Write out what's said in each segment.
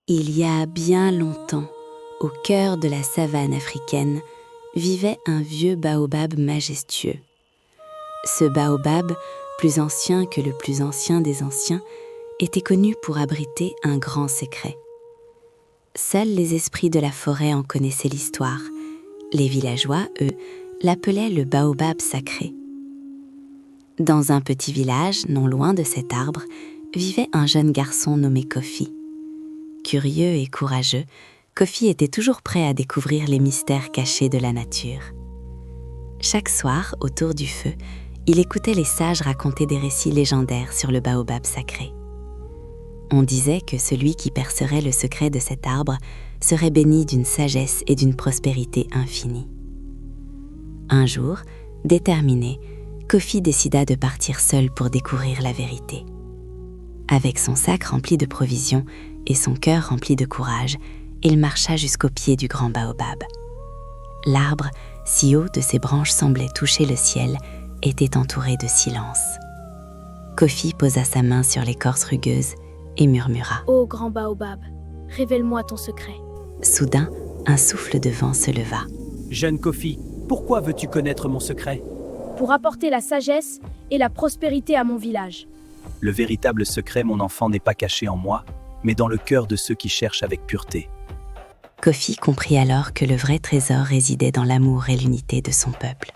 Il y a bien longtemps, au cœur de la savane africaine, vivait un vieux baobab majestueux. Ce baobab, plus ancien que le plus ancien des anciens, était connu pour abriter un grand secret. Seuls les esprits de la forêt en connaissaient l'histoire. Les villageois, eux, l'appelaient le baobab sacré. Dans un petit village, non loin de cet arbre, vivait un jeune garçon nommé Kofi. Curieux et courageux, Kofi était toujours prêt à découvrir les mystères cachés de la nature. Chaque soir, autour du feu, il écoutait les sages raconter des récits légendaires sur le baobab sacré. On disait que celui qui percerait le secret de cet arbre serait béni d'une sagesse et d'une prospérité infinie. Un jour, déterminé, Kofi décida de partir seul pour découvrir la vérité. Avec son sac rempli de provisions et son cœur rempli de courage, il marcha jusqu'au pied du grand baobab. L'arbre, si haut de ses branches semblait toucher le ciel, était entouré de silence. Kofi posa sa main sur l'écorce rugueuse et murmura. « Ô grand baobab, révèle-moi ton secret. » Soudain, un souffle de vent se leva. « Jeune Kofi, pourquoi veux-tu connaître mon secret ? » Pour apporter la sagesse et la prospérité à mon village. Le véritable secret, mon enfant, n'est pas caché en moi, mais dans le cœur de ceux qui cherchent avec pureté. Kofi comprit alors que le vrai trésor résidait dans l'amour et l'unité de son peuple.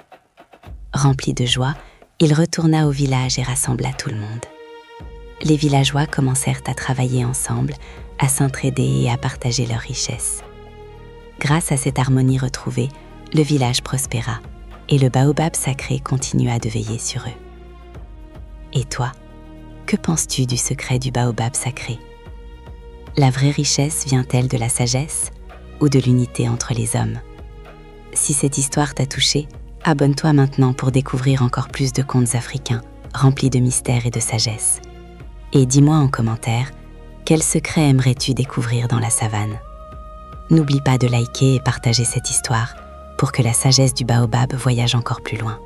Rempli de joie, il retourna au village et rassembla tout le monde. Les villageois commencèrent à travailler ensemble, à s'entraider et à partager leurs richesses. Grâce à cette harmonie retrouvée, le village prospéra et le baobab sacré continua de veiller sur eux. Et toi, que penses-tu du secret du baobab sacré ? La vraie richesse vient-elle de la sagesse ou de l'unité entre les hommes ? Si cette histoire t'a touché, abonne-toi maintenant pour découvrir encore plus de contes africains remplis de mystères et de sagesse. Et dis-moi en commentaire, quel secret aimerais-tu découvrir dans la savane ? N'oublie pas de liker et partager cette histoire pour que la sagesse du baobab voyage encore plus loin.